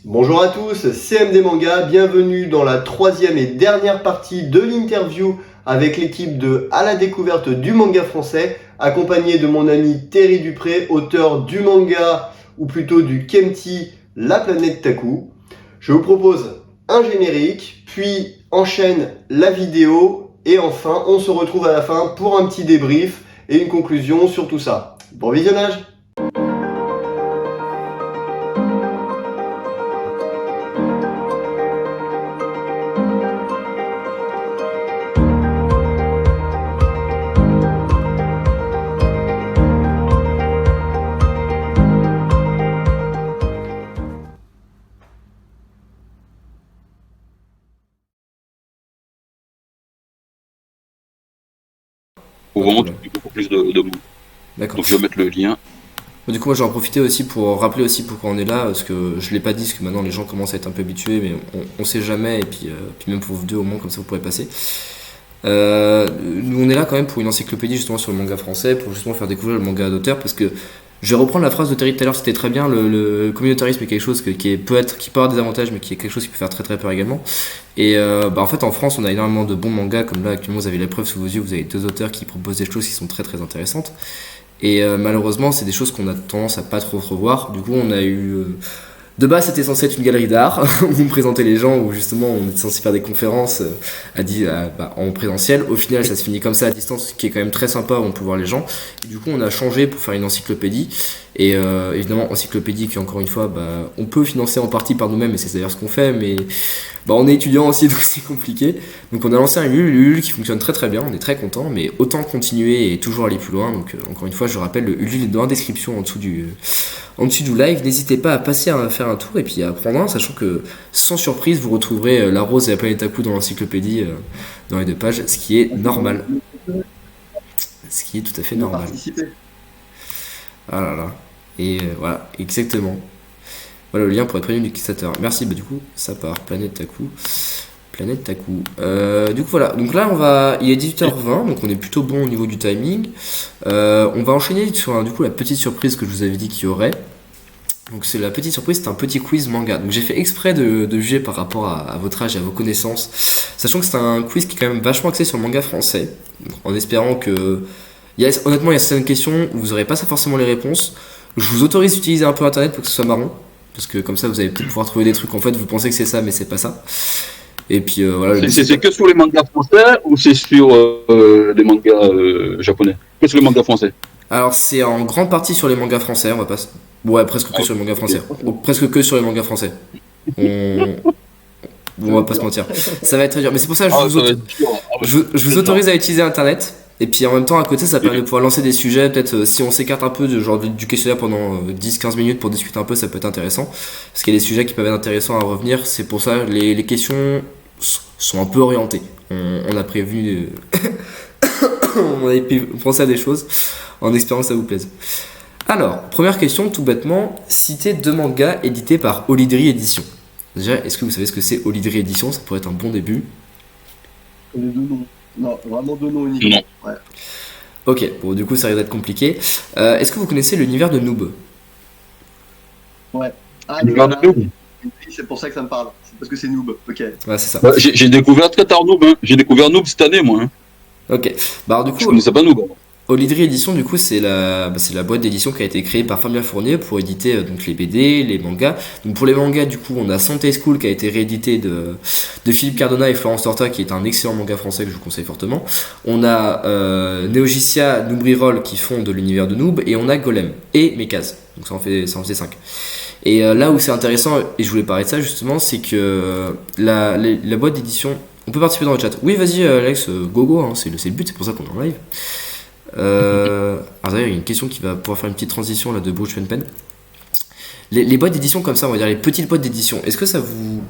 Bonjour à tous, CMD Manga, bienvenue dans la troisième et dernière partie de l'interview avec l'équipe de À la découverte du manga français, accompagné de mon ami Terry Dupré, auteur du manga, ou plutôt du Kemti, La planète Taku. Je vous propose un générique, puis enchaîne la vidéo, et enfin on se retrouve à la fin pour un petit débrief et une conclusion sur tout ça. Bon visionnage! Faut vraiment trouver beaucoup plus de mots. D'accord. Donc je vais mettre le lien. Du coup, moi, j'en profiter aussi pour rappeler aussi pourquoi on est là, parce que je l'ai pas dit, parce que maintenant les gens commencent à être un peu habitués, mais on sait jamais, et puis même pour vous deux au moins, comme ça vous pourrez passer. Nous, on est là quand même pour une encyclopédie justement sur le manga français, pour justement faire découvrir le manga d'auteur, parce que je vais reprendre la phrase de Terry tout à l'heure, c'était très bien, le communautarisme est quelque chose qui peut avoir des avantages, mais qui est quelque chose qui peut faire très très peur également. Et en fait, en France, on a énormément de bons mangas, comme là actuellement vous avez la preuve sous vos yeux, vous avez deux auteurs qui proposent des choses qui sont très très intéressantes. Et malheureusement, c'est des choses qu'on a tendance à pas trop revoir. Du coup, on a eu. De base, c'était censé être une galerie d'art où on présentait les gens, où justement on était censé faire des conférences en présentiel. Au final, ça se finit comme ça à distance, ce qui est quand même très sympa où on peut voir les gens. Et du coup, on a changé pour faire une encyclopédie. Et évidemment, encyclopédie qui, encore une fois, on peut financer en partie par nous-mêmes, et c'est d'ailleurs ce qu'on fait, mais on est étudiant aussi, donc c'est compliqué. Donc on a lancé un Ulule qui fonctionne très très bien, on est très content, mais autant continuer et toujours aller plus loin. Donc encore une fois, je rappelle, le Ulule est dans la description en dessous du live. N'hésitez pas à passer à faire un tour et puis à prendre un, sachant que sans surprise, vous retrouverez la rose et la planète Taku dans l'encyclopédie, dans les deux pages, ce qui est normal. Ce qui est tout à fait normal. Ah là là. Et voilà, exactement. Voilà le lien pour être prévenu du Kickstarter. Merci, du coup, ça part. Planète Taku. Planète Taku. Du coup, voilà. Donc là, il est 18h20, donc on est plutôt bon au niveau du timing. On va enchaîner sur du coup la petite surprise que je vous avais dit qu'il y aurait. Donc c'est la petite surprise, c'est un petit quiz manga. Donc j'ai fait exprès de juger par rapport à votre âge et à vos connaissances, sachant que c'est un quiz qui est quand même vachement axé sur le manga français, en espérant que... honnêtement, il y a certaines questions où vous n'aurez pas forcément les réponses. Je vous autorise d'utiliser un peu internet pour que ce soit marrant, parce que comme ça vous allez peut-être pouvoir trouver des trucs, en fait vous pensez que c'est ça mais c'est pas ça. Et puis voilà. C'est que sur les mangas français ou c'est sur les mangas japonais? Que sur les mangas français? Alors c'est en grande partie sur les mangas français, on va pas... Ouais, presque que sur les mangas français. Presque que sur les mangas français. On va pas se mentir. Ça va être très dur. Mais c'est pour ça que je vous autorise à utiliser internet. Et puis en même temps, à côté, ça permet de pouvoir lancer des sujets. Peut-être si on s'écarte un peu du questionnaire pendant 10-15 minutes pour discuter un peu, ça peut être intéressant. Parce qu'il y a des sujets qui peuvent être intéressants à revenir. C'est pour ça que les questions sont un peu orientées. On a prévu. On avait pensé à des choses en espérant que ça vous plaise. Alors, première question, tout bêtement, citez deux mangas édités par Olidri Édition. Déjà, est-ce que vous savez ce que c'est Olidri Édition? Ça pourrait être un bon début. Les deux noms. Non, vraiment deux noms uniques. Ouais. Ok, bon, du coup, ça risque d'être compliqué. Est-ce que vous connaissez l'univers de Noob? Ouais. Ah, L'univers de Noob. C'est pour ça que ça me parle. C'est parce que c'est Noob. Ok. Ouais, c'est ça. J'ai découvert très tard Noob. Hein. J'ai découvert Noob cette année, moi. Hein. Ok. Alors, du coup, je connaissais pas Noob. Olidri Édition, du coup, c'est la boîte d'édition qui a été créée par Fabien Fournier pour éditer donc les BD, les mangas. Donc pour les mangas, du coup, on a Sunday School qui a été réédité de Philippe Cardona et Florence Torta, qui est un excellent manga français que je vous conseille fortement. On a Neogicia, Noobrirol qui font de l'univers de Noob, et on a Golem et Mekaz. Donc ça en fait 5. Et là où c'est intéressant, et je voulais parler de ça justement, c'est que la boîte d'édition... On peut participer dans le chat. Oui, vas-y Alex, go, hein, c'est le but, c'est pour ça qu'on est en live. Alors d'ailleurs, il y a une question qui va pouvoir faire une petite transition là de Bruce Pen. Les boîtes d'édition comme ça, on va dire les petites boîtes d'édition, est-ce que ça vous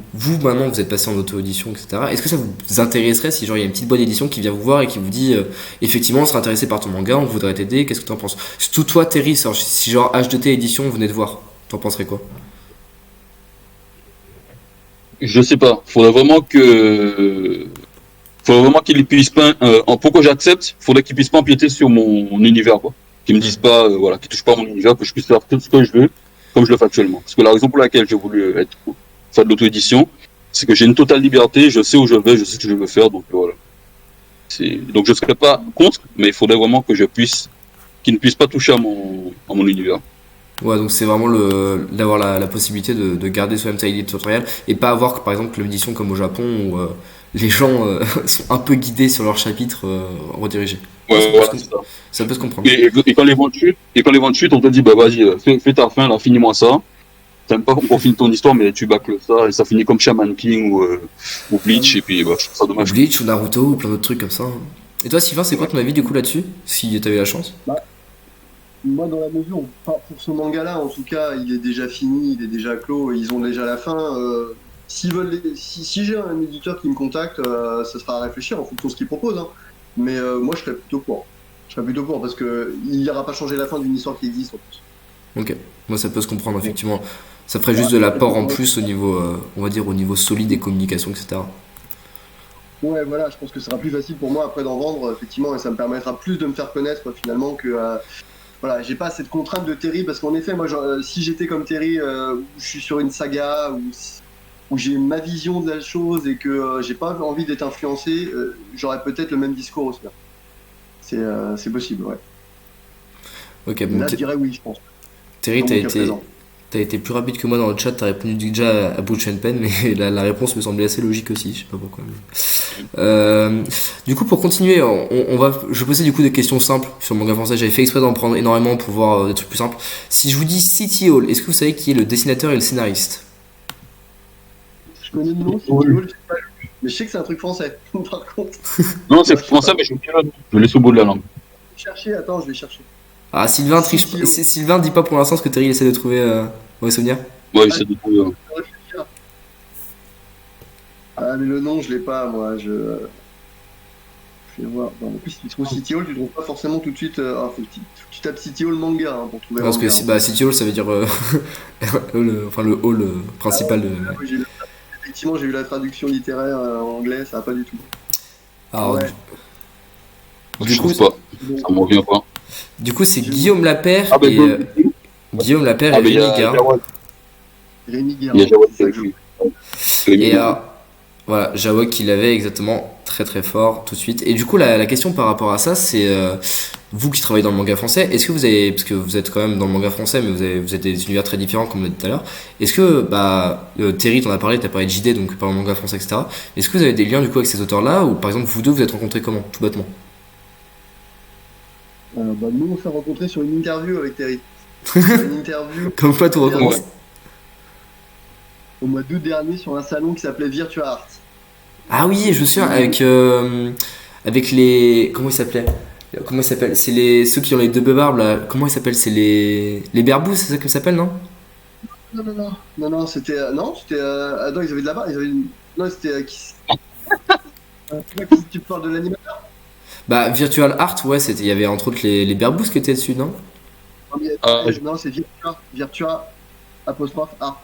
maintenant vous êtes passé en auto-édition, etc., est-ce que ça vous intéresserait si genre il y a une petite boîte d'édition qui vient vous voir et qui vous dit effectivement on serait intéressé par ton manga, on voudrait t'aider, qu'est-ce que t'en penses? Surtout toi Terry, si genre H2T édition venait te voir, t'en penserais quoi? Je sais pas, faudrait vraiment qu'ils puissent pas, pourquoi j'accepte, faudrait qu'ils puissent pas empiéter sur mon univers, quoi. Qu'ils me disent pas, qu'ils touchent pas à mon univers, que je puisse faire tout ce que je veux, comme je le fais actuellement. Parce que la raison pour laquelle j'ai voulu être faire de l'auto-édition, c'est que j'ai une totale liberté, je sais où je vais, je sais ce que je veux faire, donc voilà. Donc je ne serais pas contre, mais il faudrait vraiment que qu'ils ne puissent pas toucher à mon univers. Ouais, donc c'est vraiment d'avoir la possibilité de garder soi-même sa idée tutoriel et pas avoir par exemple l'édition comme au Japon où les gens sont un peu guidés sur leur chapitre redirigé. Ouais, voilà, c'est ça. Ça peut se comprendre. Et quand les ventes chutent, on te dit, bah vas-y, fais ta fin, là, finis-moi ça. T'aimes pas qu'on finisse ton histoire, mais tu bâcles ça, et ça finit comme Shaman King ou Bleach, et puis bah, je trouve ça dommage. Ou Bleach ou Naruto ou plein d'autres trucs comme ça. Et toi, Sylvain, c'est quoi ton avis du coup là-dessus, si t'avais la chance? Moi, dans la mesure où, pour ce manga-là, en tout cas, il est déjà fini, il est déjà clos, ils ont déjà la fin. Si j'ai un éditeur qui me contacte, ça sera à réfléchir en fonction de ce qu'il propose. Hein. Mais moi, je serais plutôt pour. Je serais plutôt pour parce que il n'ira pas changer la fin d'une histoire qui existe en plus. Ok, moi ça peut se comprendre effectivement. Ça ferait juste de l'apport en plus au niveau, on va dire, au niveau solide des communications, etc. Ouais, voilà, je pense que ce sera plus facile pour moi après d'en vendre, effectivement, et ça me permettra plus de me faire connaître finalement que. Voilà, j'ai pas cette contrainte de Terry parce qu'en effet, moi, si j'étais comme Terry, où je suis sur une saga, où j'ai ma vision de la chose et que j'ai pas envie d'être influencé, j'aurais peut-être le même discours aussi. C'est possible, ouais. Ok, bon, Là, je dirais oui, je pense. Terry, Dans mon cas présent. t'as été plus rapide que moi dans le chat, t'as répondu déjà à bout de chaîne peine, mais la réponse me semblait assez logique aussi, je sais pas pourquoi. Du coup, pour continuer, je posais du coup des questions simples sur le manga français. J'avais fait exprès d'en prendre énormément pour voir des trucs plus simples. Si je vous dis City Hall, est-ce que vous savez qui est le dessinateur et le scénariste? Je connais le nom, City Hall, j'ai pas lu. Mais je sais que c'est un truc français, par contre. Non, c'est français, mais je le laisse au bout de la langue. Je vais chercher. Ah, Sylvain triche. Sylvain dit pas pour l'instant ce que Terry essaie de trouver dans les souvenirs. Ouais, c'est du coup. Ah, mais le nom, je l'ai pas, moi. Je vais voir. En plus, si tu trouves City Hall, tu trouves pas forcément tout de suite. Faut que tu tapes City Hall manga pour trouver. Parce que City Hall, ça veut dire le hall principal de. Effectivement, j'ai eu la traduction littéraire en anglais, ça va pas du tout. Alors, ouais. Je trouve pas. Ça m'en revient pas. Du coup, c'est Guillaume Lapère Ah, et Guillaume Lapère et Rémi Gare. Rémi Gare. Il y a Jawad qui a joué. Et voilà, Jawad qui l'avait exactement très très fort tout de suite. Et du coup, la question par rapport à ça, c'est vous qui travaillez dans le manga français, est-ce que vous avez, parce que vous êtes quand même dans le manga français, mais vous êtes des univers très différents comme on l'a dit tout à l'heure, est-ce que, Terry t'en as parlé, t'as parlé de JD, donc par le manga français, etc. Est-ce que vous avez des liens du coup avec ces auteurs-là, ou par exemple vous deux vous êtes rencontrés comment, tout bêtement? Nous on s'est rencontrés sur une interview avec Terry. Une interview. Comme quoi tout recommence. Au mois d'août dernier sur un salon qui s'appelait Virtua Art. Ah oui, je me souviens, avec les. Comment ils s'appelaient? Comment ils s'appellent? C'est ceux qui ont les deux barbes là. Comment ils s'appellent? C'est les berbous, c'est ça que ça s'appelle, non? Non, c'était. Non, ils avaient de la barbe. Non, c'était. Tu parles de l'animateur? Bah, Virtual Art, ouais, il y avait entre autres les berbous qui étaient dessus, non? Non, c'est Virtua apostrophe Art.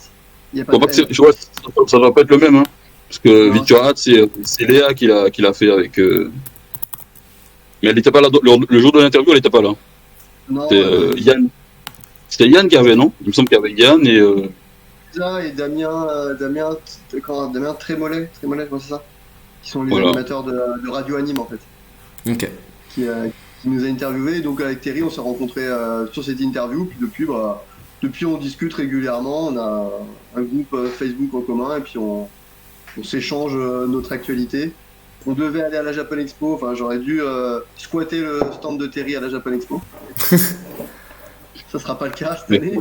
Ça doit pas être le même, hein. Parce que Virtua Art, c'est Léa qui l'a fait avec. Mais elle n'était pas là. Le jour de l'interview, elle n'était pas là. Non. C'était Yann. C'était Yann qui avait, non? Il me semble qu'il y avait Yann et. Et Damien Trémollet, c'est ça? Qui sont les animateurs de Radio Anime en fait. Ok. Qui nous a interviewés. Donc avec Terry, on s'est rencontrés sur cette interview. Puis depuis, on discute régulièrement. On a un groupe Facebook en commun et puis on s'échange notre actualité. On devait aller à la Japan Expo. Enfin, j'aurais dû squatter le stand de Terry à la Japan Expo. Ça sera pas le cas cette année.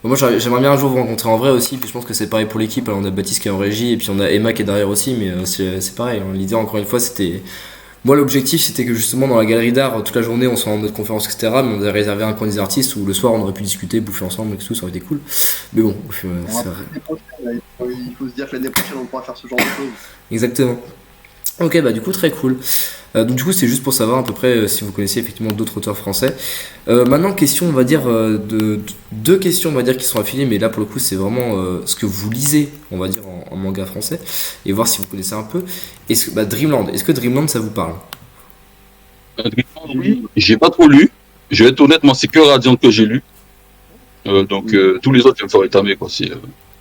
Moi j'aimerais bien un jour vous rencontrer en vrai aussi, puis je pense que c'est pareil pour l'équipe. Alors, on a Baptiste qui est en régie et puis on a Emma qui est derrière aussi, mais c'est pareil. L'idée encore une fois c'était. Moi l'objectif c'était que justement dans la galerie d'art toute la journée on soit en mode conférence etc. Mais on a réservé un coin des artistes où le soir on aurait pu discuter, bouffer ensemble et tout, ça aurait été cool. Mais bon, il faut se dire que l'année prochaine on pourra faire ce genre de choses. Exactement. Ok, bah du coup très cool. Donc du coup c'est juste pour savoir à peu près si vous connaissez effectivement d'autres auteurs français. Maintenant question on va dire deux questions on va dire qui sont affiliées, mais là pour le coup c'est vraiment ce que vous lisez on va dire en manga français et voir si vous connaissez un peu. Dreamland, est-ce que Dreamland ça vous parle? Dreamland, oui. J'ai pas trop lu. Je vais être honnête, moi c'est que Radiant que j'ai lu. Donc tous les autres je me ferais tamer quoi.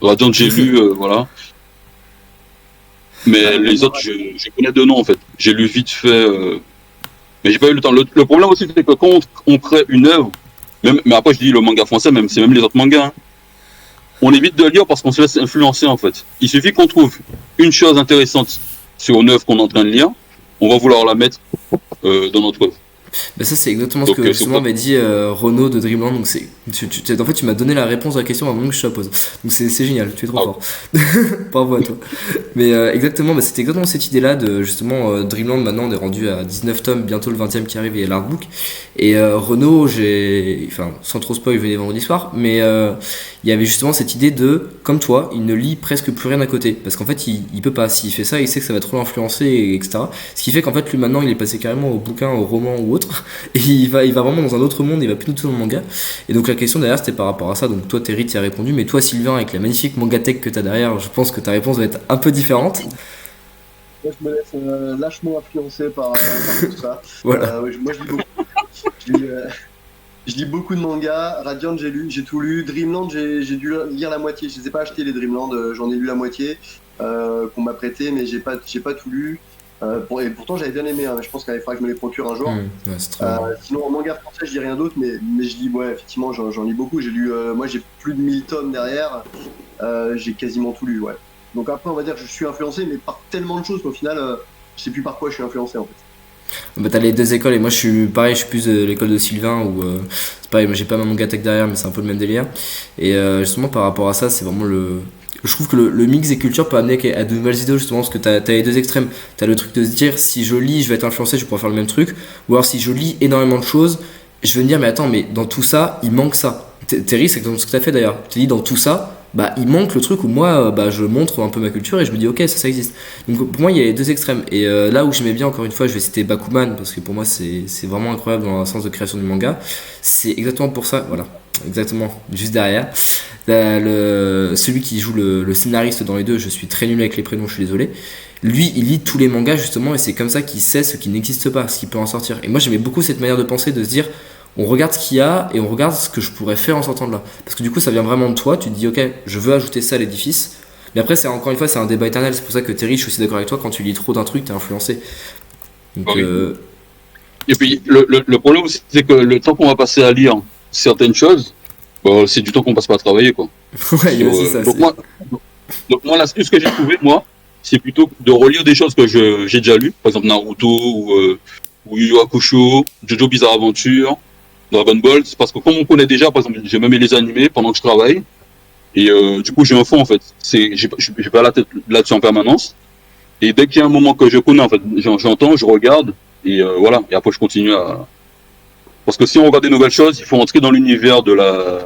Radiant, j'ai lu, voilà. Mais les autres, je connais de nom en fait. J'ai lu vite fait, mais j'ai pas eu le temps. Le problème aussi, c'est que quand on crée une œuvre, même, mais après je dis le manga français, même c'est même les autres mangas, hein, on évite de lire parce qu'on se laisse influencer en fait. Il suffit qu'on trouve une chose intéressante sur une œuvre qu'on est en train de lire, on va vouloir la mettre dans notre œuvre. Bah ça c'est exactement Donc, ce que justement m'a dit Renaud de Dreamland, donc en fait tu m'as donné la réponse à la question avant que je te la pose, donc c'est génial, tu es trop fort. Bravo à toi. Mais exactement, c'était exactement cette idée là de justement Dreamland. Maintenant on est rendu à 19 tomes, bientôt le 20e qui arrive et l'artbook, et Renaud, sans trop spoil, venez vendredi soir, mais il y avait justement cette idée de, comme toi, il ne lit presque plus rien à côté, parce qu'en fait il peut pas, s'il fait ça il sait que ça va trop l'influencer, etc. Ce qui fait qu'en fait lui maintenant il est passé carrément au bouquin, au roman ou autre, et il va vraiment dans un autre monde, il va plus du tout dans le manga. Et donc la question derrière c'était par rapport à ça. Donc toi Terry t'y as répondu, mais toi Sylvain, avec la magnifique manga tech que t'as derrière, je pense que ta réponse va être un peu différente. Moi je me laisse lâchement influencer par tout ça. Voilà. Moi je lis beaucoup. Je lis beaucoup de mangas. Radiant, j'ai tout lu. Dreamland, j'ai dû lire la moitié. Je les ai pas achetés les Dreamland, j'en ai lu la moitié qu'on m'a prêté, mais j'ai pas tout lu. Et pourtant j'avais bien aimé, hein, mais je pense qu'il faudra que je me les procure un jour. Ouais, c'est très bien. Sinon en manga français je lis rien d'autre, mais je lis, ouais, effectivement j'en lis beaucoup. J'ai lu, moi j'ai plus de 1000 tomes derrière, j'ai quasiment tout lu, ouais. Donc après on va dire que je suis influencé, mais par tellement de choses qu'au final je sais plus par quoi je suis influencé en fait. Bah t'as les deux écoles, et moi je suis pareil, je suis plus de l'école de Sylvain, où c'est pareil, moi j'ai pas ma manga tech derrière, mais c'est un peu le même délire. Et justement par rapport à ça, c'est vraiment je trouve que le mix des cultures peut amener à de nouvelles idées, justement, parce que t'as les deux extrêmes. T'as le truc de se dire, si je lis je vais être influencé, je vais pouvoir faire le même truc, ou alors si je lis énormément de choses, je vais me dire mais attends, mais dans tout ça il manque ça. Terry, c'est comme ce que t'as fait d'ailleurs, tu dis dans tout ça, bah il manque le truc où moi je montre un peu ma culture et je me dis ok, ça existe. Donc pour moi il y a les deux extrêmes, et là où j'aimais bien, encore une fois je vais citer Bakuman parce que pour moi c'est vraiment incroyable dans le sens de création du manga, c'est exactement pour ça, voilà, exactement, juste derrière celui qui joue le scénariste dans les deux, je suis très nul avec les prénoms, je suis désolé, lui il lit tous les mangas justement, et c'est comme ça qu'il sait ce qui n'existe pas, ce qui peut en sortir. Et moi j'aimais beaucoup cette manière de penser, de se dire on regarde ce qu'il y a et on regarde ce que je pourrais faire en sortant de là, parce que du coup ça vient vraiment de toi, tu te dis ok je veux ajouter ça à l'édifice. Mais après c'est encore une fois c'est un débat éternel, c'est pour ça que Terry, je suis aussi d'accord avec toi, quand tu lis trop d'un truc t'es influencé. Donc, oui. Et puis le problème aussi c'est que le temps qu'on va passer à lire certaines choses, c'est du temps qu'on passe pas à travailler quoi. Ouais, il y a aussi ça. Donc moi l'astuce que j'ai trouvée, moi, c'est plutôt de relire des choses que j'ai déjà lues, par exemple Naruto ou Yu Yu Hakusho, Jojo Bizarre Adventure, Dragon Ball. C'est parce que comme on connaît déjà, par exemple, j'ai même les animés pendant que je travaille, et du coup j'ai un fond en fait. J'ai pas la tête là-dessus en permanence, et dès qu'il y a un moment que je connais en fait, j'entends, je regarde, et voilà, et après je continue à... Parce que si on regarde des nouvelles choses, il faut entrer dans l'univers de la...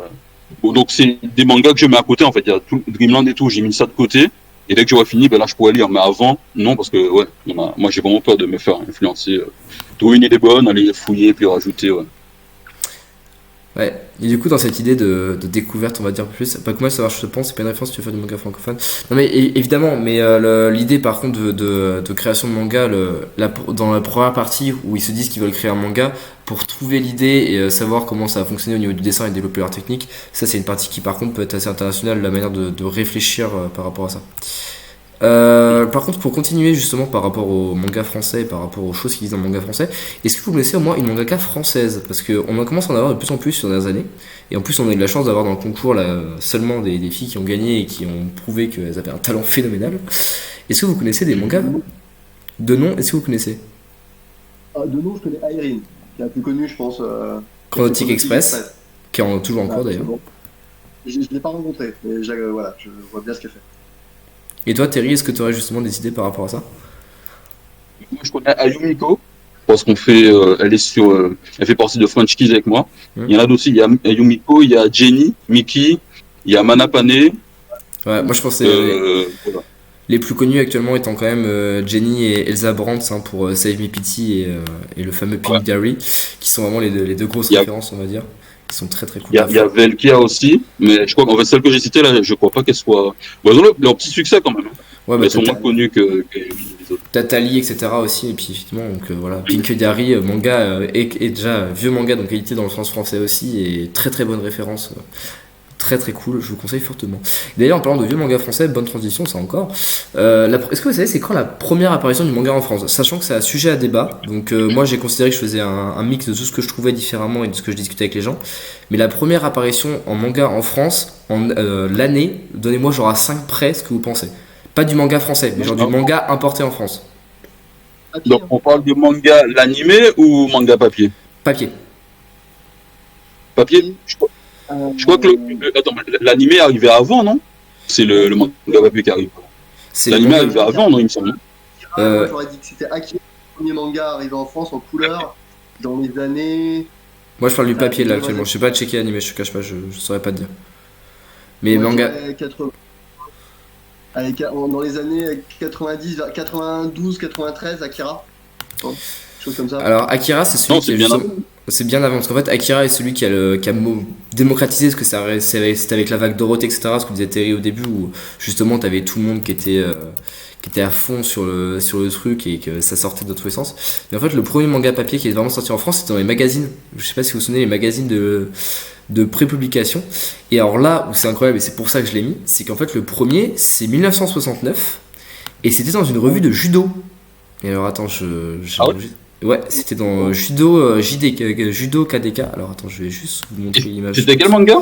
Donc c'est des mangas que je mets à côté en fait, il y a tout Dreamland et tout, j'ai mis ça de côté, et dès que j'aurai fini, là je pourrais lire, mais avant, non, parce que ouais, moi j'ai vraiment peur de me faire influencer, trouver une idée bonne, aller fouiller, puis rajouter, ouais. Ouais, et du coup dans cette idée de découverte, on va dire plus, pas que moi ça marche, je pense, c'est pas une référence si tu veux faire du manga francophone. Non mais évidemment, mais l'idée par contre de création de manga, dans la première partie où ils se disent qu'ils veulent créer un manga, pour trouver l'idée et savoir comment ça va fonctionner au niveau du dessin et développer leur technique, ça c'est une partie qui par contre peut être assez internationale, la manière de réfléchir par rapport à ça. Par contre, pour continuer justement par rapport au manga français, par rapport aux choses qui disent dans le manga français, est-ce que vous connaissez au moins une mangaka française? Parce qu'on commence à en avoir de plus en plus sur les dernières années, et en plus on a eu de la chance d'avoir dans le concours là, seulement des filles qui ont gagné et qui ont prouvé qu'elles avaient un talent phénoménal. Est-ce que vous connaissez des mangas de nom? Est-ce que vous connaissez? De nom, je connais Irene, qui est la plus connue, je pense. Chronotic Express, qui est toujours en cours d'ailleurs. Bon. Je ne l'ai pas rencontré, mais voilà, je vois bien ce qu'elle fait. Et toi, Terry, est-ce que tu aurais justement des idées par rapport à ça? Moi, je connais Ayumiko, parce qu'on fait, elle fait partie de French Kids avec moi. Il y en a d'autres aussi, il y a Ayumiko, il y a Jenny, Miki, il y a Manapane. Ouais, moi je pense que voilà. Les plus connus actuellement étant quand même Jenny et Elsa Brandt pour Save Me Pity et le fameux Pink Diary, qui sont vraiment les deux grosses références, on va dire. Ils sont très très cool. Il y a Velkia aussi, mais je crois qu'en fait celle que j'ai citée là, je crois pas qu'elle soit. Bon, elles ont leur petit succès quand même. Ouais, mais elles sont moins connues que les autres. Tatali, etc. aussi, et puis effectivement, donc voilà, Pink Diary, manga est déjà vieux manga, donc qualité dans le sens français aussi, et très très bonne référence. très très cool, je vous conseille fortement. D'ailleurs, en parlant de vieux manga français, bonne transition, ça encore. Est-ce que vous savez c'est quand la première apparition du manga en France? Sachant que c'est un sujet à débat, donc moi j'ai considéré que je faisais un mix de tout ce que je trouvais différemment et de ce que je discutais avec les gens. Mais la première apparition en manga en France, l'année, donnez-moi genre à 5 près ce que vous pensez. Pas du manga français, mais genre du manga importé en France. Donc on parle de manga l'animé ou manga papier? Papier. Papier? Je crois que attends, l'animé est arrivé avant, non? C'est le manga papier qui arrive. L'animé est arrivé avant, non, il me semble. J'aurais dit que c'était Akira, le premier manga arrivé en France en couleur dans les années. Moi je parle du papier là actuellement, je sais pas checker animé, je te cache pas, je saurais pas te dire. Mais manga. 80. Dans les années 90, 92, 93, Akira. Chose comme ça. Alors Akira, c'est celui qui est bien avant. C'est bien avant, parce qu'en fait Akira est celui qui a démocratisé, parce que c'était avec la vague Dorothée, etc. Ce que disait Terry au début, où justement t'avais tout le monde qui était à fond sur le truc et que ça sortait de tous les sens. Mais en fait, le premier manga papier qui est vraiment sorti en France, c'était dans les magazines. Je sais pas si vous vous souvenez, les magazines de pré-publication. Et alors là, où c'est incroyable, et c'est pour ça que je l'ai mis, c'est qu'en fait, le premier, c'est 1969, et c'était dans une revue de judo. Et alors, attends, ouais, c'était dans Judo KDK. Alors, attends, je vais juste vous montrer l'image. C'était quel manga?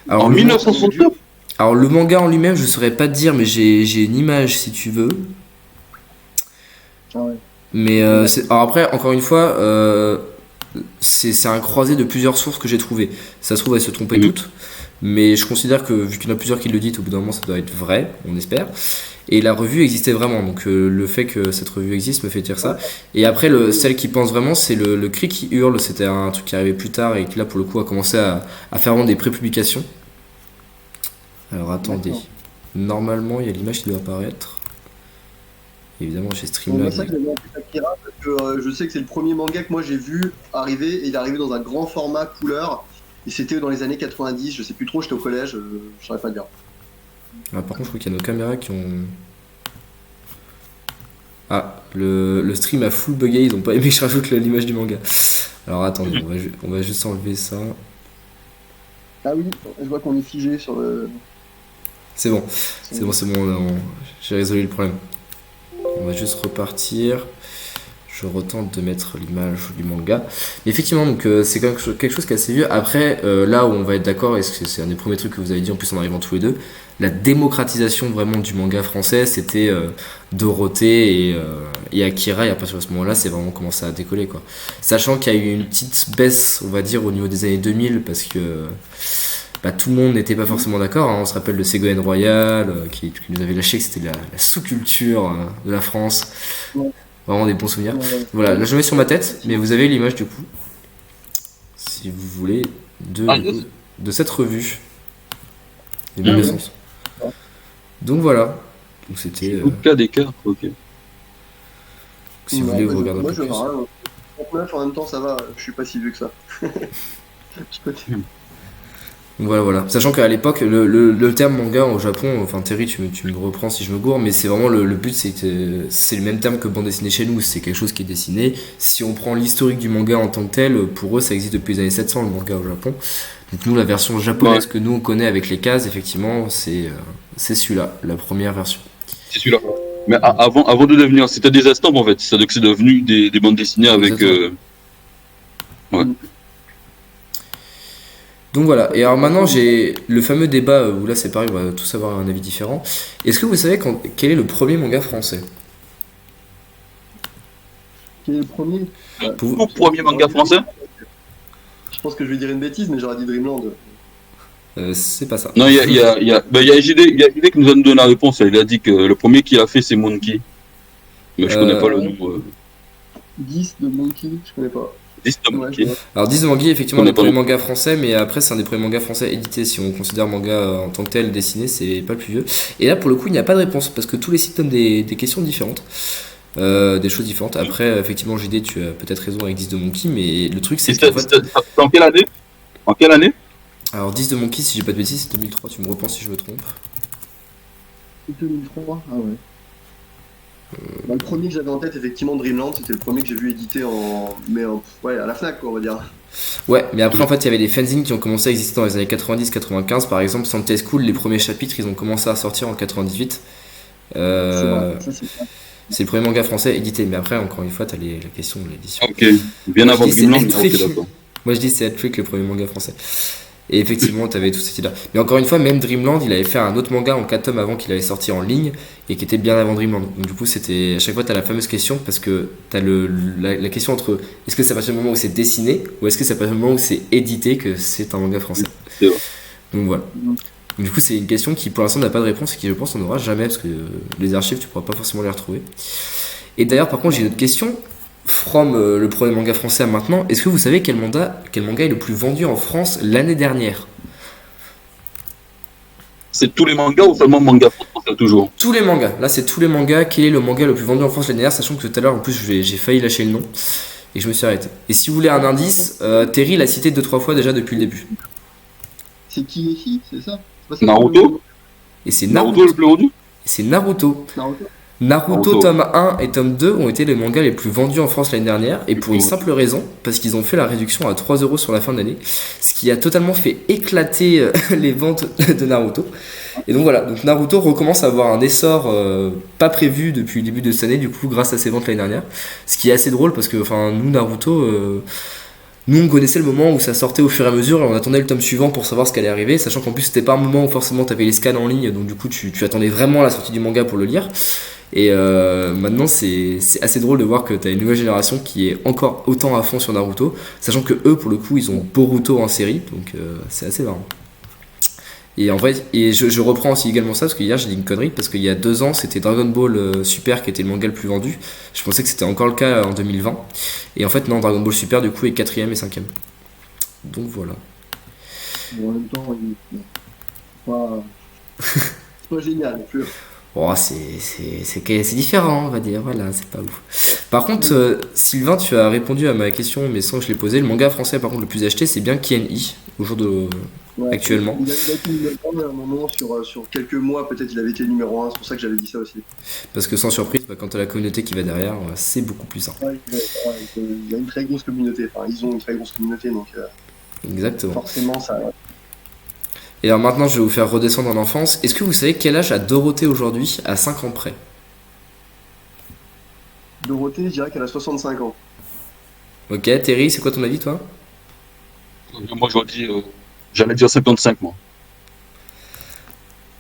Alors, en 1969. Alors, le manga en lui-même, je saurais pas te dire, mais j'ai une image si tu veux. Ah ouais. Mais alors après, encore une fois, c'est un croisé de plusieurs sources que j'ai trouvé. Ça se trouve, elles se trompaient toutes. Mais je considère que, vu qu'il y en a plusieurs qui le disent, au bout d'un moment, ça doit être vrai, on espère. Et la revue existait vraiment, donc le fait que cette revue existe me fait dire ça. Et après, celle qui pense vraiment, c'est le Cri qui hurle. C'était un truc qui arrivait plus tard et qui là, pour le coup, a commencé à faire vraiment des pré-publications. Alors attendez, normalement il y a l'image qui doit apparaître. Évidemment, j'ai Streamlabs. C'est ça que j'avais en tête Akira, parce que je sais que c'est le premier manga que moi j'ai vu arriver, et il est arrivé dans un grand format couleur. Et c'était dans les années 90, je sais plus trop, j'étais au collège, je saurais pas dire. Ah, par contre, je crois qu'il y a nos caméras qui ont. Ah, le stream a full bugué, ils ont pas aimé que je rajoute l'image du manga. Alors attendez, on va juste enlever ça. Ah oui, je vois qu'on est figé sur le. C'est bon, j'ai résolu le problème. On va juste repartir. Je retente de mettre l'image du manga. Mais effectivement, donc c'est quand même quelque chose qui est assez vieux. Après, là où on va être d'accord, et c'est un des premiers trucs que vous avez dit en plus en arrivant tous les deux, la démocratisation vraiment du manga français, c'était Dorothée et Akira, et à partir de ce moment-là, c'est vraiment commencé à décoller, quoi. Sachant qu'il y a eu une petite baisse, on va dire, au niveau des années 2000, parce que tout le monde n'était pas forcément d'accord, hein. On se rappelle de Ségolène Royal qui nous avait lâché que c'était la sous-culture de la France. Ouais. Vraiment des bons souvenirs. Voilà, là je mets sur ma tête, mais vous avez l'image du coup, si vous voulez, de cette revue. Des mêmes sens. Donc voilà. Donc c'était. Cas d'écart, ok. Si vous voulez, vous regardez un peu plus. Moi, 39 en même temps, ça va, je suis pas si vieux que ça. Donc voilà. Sachant qu'à l'époque, le terme manga au Japon, enfin Terry, tu me reprends si je me gourre, mais c'est vraiment le but, c'est que c'est le même terme que bande dessinée chez nous, c'est quelque chose qui est dessiné. Si on prend l'historique du manga en tant que tel, pour eux, ça existe depuis les années 700, le manga au Japon. Donc nous, la version japonaise que nous on connaît avec les cases, effectivement, c'est celui-là, la première version. C'est celui-là. Mais avant de devenir, c'était des estampes en fait, c'est devenu des bandes dessinées avec. Ouais. Donc voilà, et alors maintenant j'ai le fameux débat où là c'est pareil, on va tous avoir un avis différent. Est-ce que vous savez quel est le premier manga français? Quel est le premier? Le premier manga français? Je pense que je vais dire une bêtise, mais j'aurais dit Dreamland. C'est pas ça. Non, il y a JD qui nous a donné la réponse. Il a dit que le premier qu'il a fait c'est Monkey. Mais je connais pas le nom. 10 de Monkey, je connais pas. 10 de Monkey. Alors 10 de Monkey, effectivement, le premier manga français, mais après c'est un des premiers mangas français édités. Si on considère manga en tant que tel dessiné, c'est pas le plus vieux. Et là pour le coup, il n'y a pas de réponse parce que tous les sites donnent des questions différentes. Des choses différentes. Après, effectivement, JD, tu as peut-être raison avec 10 de Monkey, mais le truc c'est qu'en fait. En quelle année? En quelle année? Alors 10 de Monkey, si j'ai pas de bêtises, c'est 2003, tu me repenses si je me trompe. 2003, ah ouais. Le premier que j'avais en tête, effectivement, Dreamland, c'était le premier que j'ai vu édité ouais, à la Fnac, quoi, on va dire. Ouais, mais après en fait il y avait des fanzines qui ont commencé à exister dans les années 90-95. Par exemple, Santé School, les premiers chapitres ils ont commencé à sortir en 98. C'est Euh, vrai, ça c'est vrai. c'est le premier manga français édité, mais après encore une fois t'as la question de l'édition. Ok, bien Moi je avant dis c'est Dreamland, mais ok, Hat-Trick. d'accord. Moi je dis c'est Hat-Trick le premier manga français. Et effectivement, t'avais tout cette idée-là. Mais encore une fois, même Dreamland, il avait fait un autre manga en 4 tomes avant qu'il avait sorti en ligne et qui était bien avant Dreamland. Donc du coup, c'était à chaque fois t'as la fameuse question parce que t'as la question entre est-ce que c'est à partir du moment où c'est dessiné ou est-ce que c'est à partir du moment où c'est édité que c'est un manga français. C'est vrai. Donc voilà. Mhm. Du coup, c'est une question qui pour l'instant n'a pas de réponse et qui je pense on n'aura jamais parce que les archives tu pourras pas forcément les retrouver. Et d'ailleurs, par contre, j'ai une autre question. From le premier manga français à maintenant, est-ce que vous savez quel manga est le plus vendu en France l'année dernière? C'est tous les mangas ou seulement manga français toujours? Tous les mangas, là c'est tous les mangas. Quel est le manga le plus vendu en France l'année dernière? Sachant que tout à l'heure en plus j'ai failli lâcher le nom et je me suis arrêté. Et si vous voulez un indice, Terry l'a cité 2-3 fois déjà depuis le début. C'est Kineshi, c'est ça? C'est pas ça Naruto? Et c'est Naruto Naruto. le plus vendu? Et c'est Naruto. Naruto. Naruto Naruto. tome 1 et tome 2 ont été les mangas les plus vendus en France l'année dernière, et pour une simple raison, parce qu'ils ont fait la réduction à 3 € sur la fin de l'année, ce qui a totalement fait éclater les ventes de Naruto. Et donc voilà, donc Naruto recommence à avoir un essor pas prévu depuis le début de cette année, du coup grâce à ses ventes l'année dernière, ce qui est assez drôle parce que enfin nous Naruto, nous on connaissait le moment où ça sortait au fur et à mesure et on attendait le tome suivant pour savoir ce qu'allait arriver, sachant qu'en plus c'était pas un moment où forcément t'avais les scans en ligne, donc du coup tu attendais vraiment la sortie du manga pour le lire. Et maintenant, c'est assez drôle de voir que tu as une nouvelle génération qui est encore autant à fond sur Naruto, sachant que eux, pour le coup, ils ont Boruto en série, donc c'est assez marrant. Et en vrai, et je reprends aussi également ça, parce que hier j'ai dit une connerie, parce qu'il y a 2 ans, c'était Dragon Ball Super qui était le manga le plus vendu. Je pensais que c'était encore le cas en 2020. Et en fait, non, Dragon Ball Super, du coup, est 4ème et 5ème. Donc voilà. Bon, en même temps, pas... c'est pas génial non plus. Oh, c'est différent, on va dire. Voilà, c'est pas ouf. Par contre, Sylvain, tu as répondu à ma question, mais sans que je l'ai posée. Le manga français, par contre, le plus acheté, c'est bien KNI, au jour de. Ouais, Actuellement. il a été numéro 1 à un moment sur quelques mois, peut-être il avait été numéro 1, c'est pour ça que j'avais dit ça aussi. Parce que sans surprise, quand t'as la communauté qui va derrière, c'est beaucoup plus simple. Ouais, il y a une très grosse communauté, enfin ils ont une très grosse communauté, donc Exactement. forcément ça... Et alors maintenant, je vais vous faire redescendre en enfance. Est-ce que vous savez quel âge a Dorothée aujourd'hui, à 5 ans près? Dorothée, je dirais qu'elle a 65 ans. Ok, Terry, c'est quoi ton avis, toi? Moi, j'allais dire 55, moi.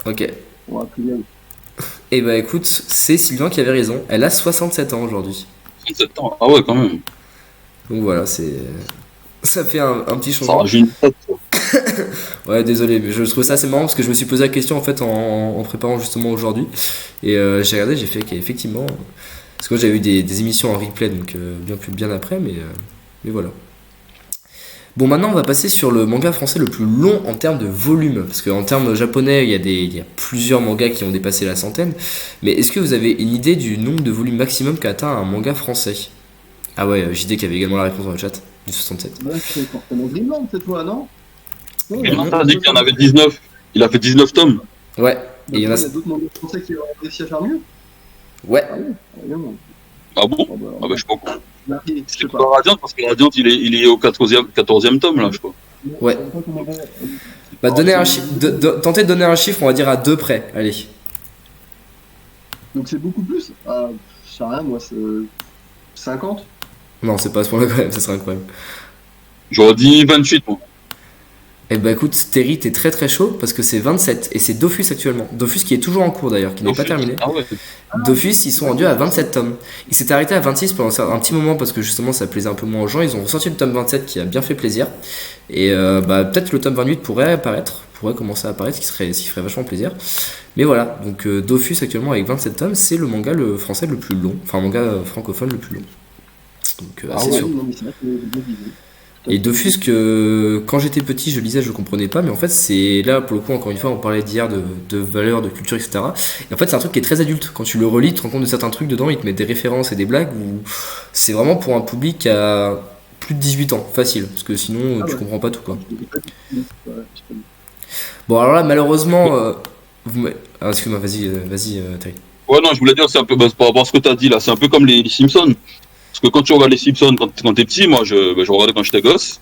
Ok. On va plus bien. Et bah écoute, c'est Sylvain qui avait raison. Elle a 67 ans aujourd'hui. 37 ans. Ah ouais, quand même. Donc voilà, c'est. Ça fait un petit Ça changement. rajoute une tête, quoi. Ouais, désolé, mais je trouve ça assez marrant parce que je me suis posé la question en fait en préparant justement aujourd'hui. Et j'ai regardé, j'ai fait qu'effectivement. Parce que moi j'avais eu des émissions en replay, donc bien après, mais voilà. Bon, maintenant on va passer sur le manga français le plus long en termes de volume. Parce qu'en termes japonais, il y a plusieurs mangas qui ont dépassé la centaine. Mais est-ce que vous avez une idée du nombre de volumes maximum qu'a atteint un manga français? Ah ouais, JD qui avait également la réponse dans le chat, du 67. Ouais, c'est forcément Greenland cette fois, non? Et maintenant, t'as dit qu'il y en avait 19. Il a fait 19 tomes. Ouais, et il y en a. Il y a d'autres mangas français qui ont réussi à faire mieux? Ouais, Ah oui, évidemment. Ah bon? Ah Ah bah, je sais pas quoi. Je sais C'est pas. pas Radiant, parce que Radiant, il est au 14e tome, là, je crois. ouais. Bah, tentez de donner un chiffre, on va dire à 2 près. Allez. Donc c'est beaucoup plus? Ah, je sais rien, moi, c'est 50? Non, c'est pas à ce point-là quand même, ça serait incroyable. J'aurais dit 28, moi. Eh bah écoute, Terry, t'es très très chaud parce que c'est 27 et c'est Dofus actuellement. Dofus qui est toujours en cours d'ailleurs, qui n'est pas terminé. Ah ouais. Dofus, ils sont rendus à 27 tomes. Ils s'étaient arrêtés à 26 pendant un petit moment parce que justement ça plaisait un peu moins aux gens. Ils ont ressorti le tome 27 qui a bien fait plaisir. Et bah peut-être le tome 28 pourrait commencer à apparaître, ce qui ferait vachement plaisir. Mais voilà, donc Dofus actuellement avec 27 tomes, c'est le manga français le plus long, enfin manga francophone le plus long. Donc Ah assez ouais. sûr. Non, mais c'est vrai que c'est bien visé. Et Dofus que quand j'étais petit je lisais je comprenais pas, mais en fait c'est là pour le coup encore une fois on parlait d'hier de valeurs, de culture, etc. Et en fait c'est un truc qui est très adulte, quand tu le relis tu te rends compte de certains trucs dedans, ils te mettent des références et des blagues où c'est vraiment pour un public qui a plus de 18 ans, facile, parce que sinon tu comprends pas tout quoi. Bon alors là malheureusement excuse-moi, vas-y Terry. Ouais, non, je voulais dire, c'est un peu, par rapport à ce que tu as dit là, c'est un peu comme les Simpsons. Parce que quand tu regardes les Simpsons quand t'es petit, moi, je regardais quand j'étais gosse.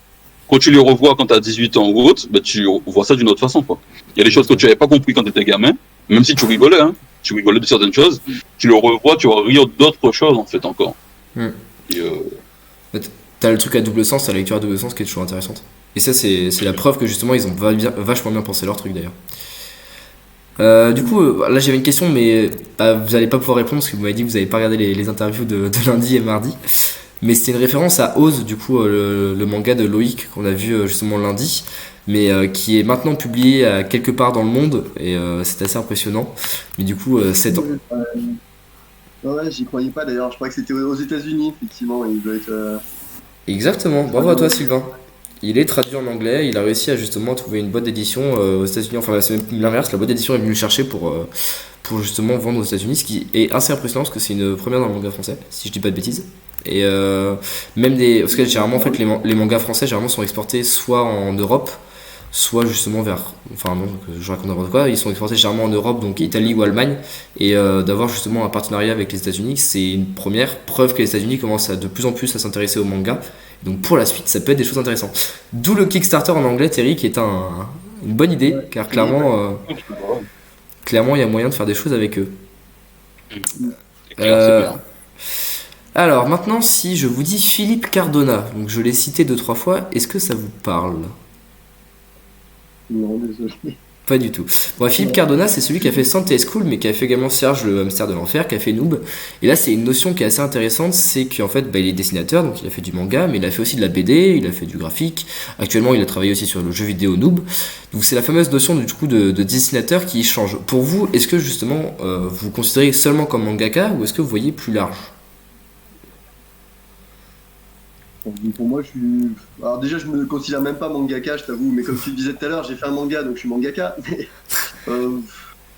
Quand tu les revois quand t'as 18 ans ou autre, tu vois ça d'une autre façon, quoi. Il y a des choses que tu n'avais pas compris quand t'étais gamin, même si tu rigolais, hein. Tu rigolais de certaines choses. Tu le revois, tu vas rire d'autres choses, en fait, encore. Hmm. Et, T'as le truc à double sens, t'as la lecture à double sens qui est toujours intéressante. Et ça, c'est la preuve que justement, ils ont vachement bien pensé leur truc d'ailleurs. Du coup, là j'avais une question, mais vous allez pas pouvoir répondre parce que vous m'avez dit que vous avez pas regardé les interviews de lundi et mardi. Mais c'était une référence à Oz, du coup, le manga de Loïc qu'on a vu justement lundi, mais qui est maintenant publié à quelque part dans le monde, et c'est assez impressionnant. Mais du coup, 7 ans. Ouais, j'y croyais pas d'ailleurs. Je crois que c'était aux États-Unis, effectivement. Il doit être. Exactement, bravo à toi Sylvain. Il est traduit en anglais, il a réussi à justement trouver une boîte d'édition aux États-Unis. Enfin, c'est même l'inverse, la boîte d'édition est venue le chercher pour justement vendre aux États-Unis, ce qui est assez impressionnant parce que c'est une première dans le manga français, si je dis pas de bêtises. Et même parce que généralement, en fait, les mangas français généralement sont exportés soit en Europe, soit justement vers. Enfin, non, je raconte n'importe quoi, ils sont exportés généralement en Europe, donc Italie ou Allemagne, et d'avoir justement un partenariat avec les États-Unis, c'est une première preuve que les États-Unis commencent de plus en plus à s'intéresser au manga. Donc pour la suite, ça peut être des choses intéressantes. D'où le Kickstarter en anglais, Terry, qui est une bonne idée, car clairement, il y a moyen de faire des choses avec eux. Alors maintenant, si je vous dis Philippe Cardona, donc je l'ai cité 2-3 fois, est-ce que ça vous parle ? Non, désolé. Pas du tout. Bon, Philippe Cardona, c'est celui qui a fait Santé School, mais qui a fait également Serge le hamster de l'enfer, qui a fait Noob. Et là, c'est une notion qui est assez intéressante, c'est qu'en fait, il est dessinateur, donc il a fait du manga, mais il a fait aussi de la BD, il a fait du graphique. Actuellement, il a travaillé aussi sur le jeu vidéo Noob. Donc c'est la fameuse notion du coup de dessinateur qui change. Pour vous, est-ce que justement, vous vous considérez seulement comme mangaka, ou est-ce que vous voyez plus large ? Pour moi, je suis. Alors, déjà, je me considère même pas mangaka, je t'avoue, mais comme tu le disais tout à l'heure, j'ai fait un manga, donc je suis mangaka. Mais,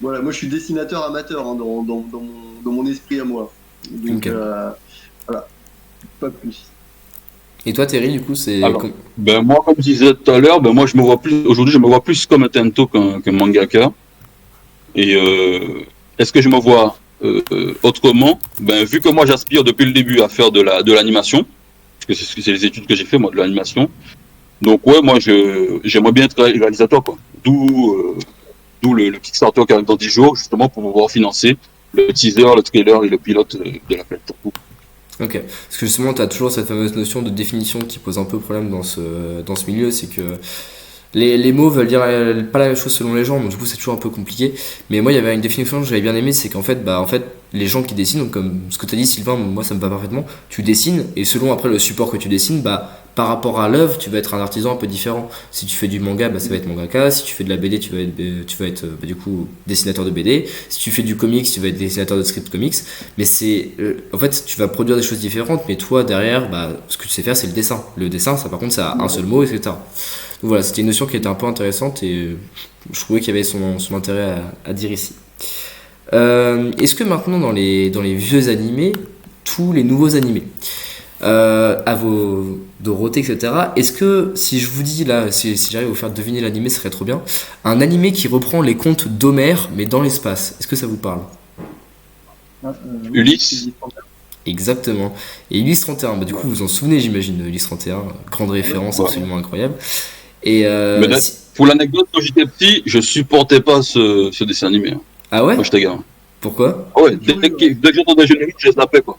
voilà, moi, je suis dessinateur amateur hein, dans mon esprit à moi. Donc, okay. Voilà, pas plus. Et toi, Terry, du coup, c'est. Alors, moi, comme je disais tout à l'heure, moi, aujourd'hui, je me vois plus comme un tento qu'un mangaka. Et est-ce que je me vois autrement ? Vu que moi, j'aspire depuis le début à faire de l'animation. Parce que c'est les études que j'ai fait moi de l'animation. Donc ouais, moi j'aimerais bien être réalisateur quoi. D'où le Kickstarter qui arrive dans 10 jours justement pour pouvoir financer le teaser, le trailer et le pilote de la planète. Ok, parce que justement tu as toujours cette fameuse notion de définition qui pose un peu problème dans ce milieu, c'est que les mots veulent dire pas la même chose selon les gens, donc du coup c'est toujours un peu compliqué. Mais moi il y avait une définition que j'avais bien aimée, c'est qu'en fait, les gens qui dessinent, donc comme ce que tu as dit Sylvain, moi ça me va parfaitement, tu dessines et selon après le support que tu dessines, par rapport à l'œuvre, tu vas être un artisan un peu différent. Si tu fais du manga, ça va être mangaka. Si tu fais de la BD, tu vas être du coup dessinateur de BD. Si tu fais du comics, tu vas être dessinateur de script comics. Mais en fait, tu vas produire des choses différentes, mais toi derrière, ce que tu sais faire, c'est le dessin. Le dessin, ça par contre, ça a un seul mot, etc. Donc voilà, c'était une notion qui était un peu intéressante et je trouvais qu'il y avait son intérêt à dire ici. Est-ce que maintenant dans les vieux animés, tous les nouveaux animés, à vos Dorothée, etc., est-ce que si je vous dis là, si j'arrive à vous faire deviner l'animé, ce serait trop bien, un animé qui reprend les contes d'Homère mais dans l'espace, est-ce que ça vous parle ? Ulysse. Exactement. Et Ulysse 31, du coup vous vous en souvenez j'imagine, Ulysse 31, grande référence, absolument incroyable. Et pour l'anecdote, quand j'étais petit, je supportais pas ce dessin animé. Ah ouais ? Quand j'étais gamin. Pourquoi ? Ouais, dès que j'entendais le générique, je zappais quoi.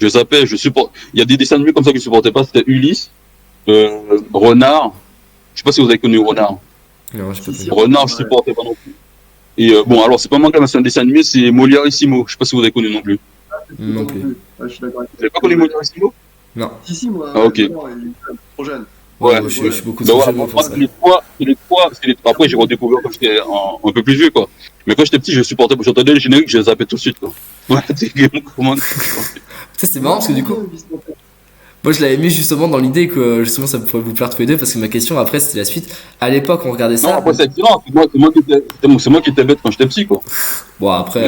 Je supporte. Il y a des dessins animés comme ça que je supportais pas, c'était Ulysse, Renard. Je sais pas si vous avez connu Renard. Non, je peux pas. Renard, je supportais pas non plus. Et alors c'est pas un manga, mais c'est un dessin animé, c'est Moliarissimo. Je sais pas si vous avez connu non plus. Non plus. Ouais, je suis d'accord. Vous avez pas connu Moliarissimo ? Non. Si, moi. Ah, ok. Il est trop jeune. Ouais, je suis beaucoup trop jeune pour ça. Après, j'ai redécouvert quand j'étais un peu plus vieux, quoi. Mais quand j'étais petit, je supportais, j'entendais les génériques, je les zappais tout de suite, quoi. Ouais, c'est marrant parce que du coup, moi je l'avais mis justement dans l'idée que justement ça pourrait vous plaire tous les deux parce que ma question après c'était la suite. À l'époque, on regardait ça. Non, après c'est excellent, c'est moi qui étais bête quand j'étais petit, quoi. Bon, après,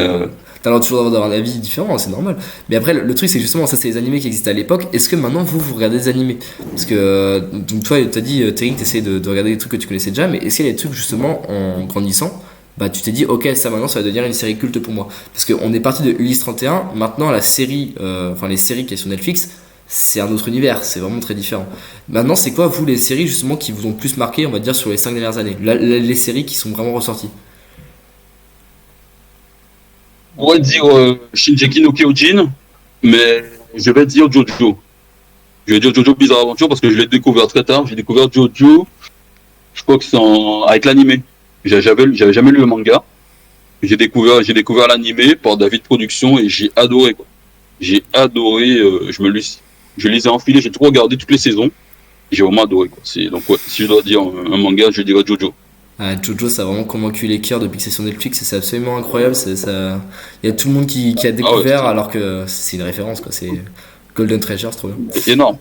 t'as le droit toujours d'avoir un avis différent, c'est normal. Mais après, le truc c'est que justement, ça c'est les animés qui existaient à l'époque. Est-ce que maintenant vous regardez des animés ? Parce que, donc toi, t'as dit, Terry, t'essayes de regarder des trucs que tu connaissais déjà, mais est-ce qu'il y a des trucs justement en grandissant bah tu t'es dit ok, ça maintenant ça va devenir une série culte pour moi. Parce qu'on est parti de Ulysse 31, maintenant la série, enfin les séries qui sont sur Netflix, c'est un autre univers, c'est vraiment très différent. Maintenant, c'est quoi vous les séries justement qui vous ont le plus marqué, on va dire sur les 5 dernières années, les séries qui sont vraiment ressorties? Je pourrais dire Shingeki no Kyojin, mais je vais dire Jojo. Je vais dire Jojo Bizarre Adventure parce que je l'ai découvert très tard. J'ai découvert Jojo, je crois que c'est avec l'animé. J'avais jamais lu le manga. J'ai découvert l'animé par David Productions et j'ai adoré, quoi. J'ai adoré, je les ai enfilés, j'ai tout regardé toutes les saisons. J'ai vraiment adoré, quoi. Donc ouais, si je dois dire un manga, je dirais Jojo. Ah, Jojo, ça a vraiment convaincu les cœurs depuis que c'est sur Netflix et c'est absolument incroyable. Ça... Il y a tout le monde qui a découvert alors que c'est une référence, quoi. C'est Golden Treasure, c'est trop bien. C'est énorme.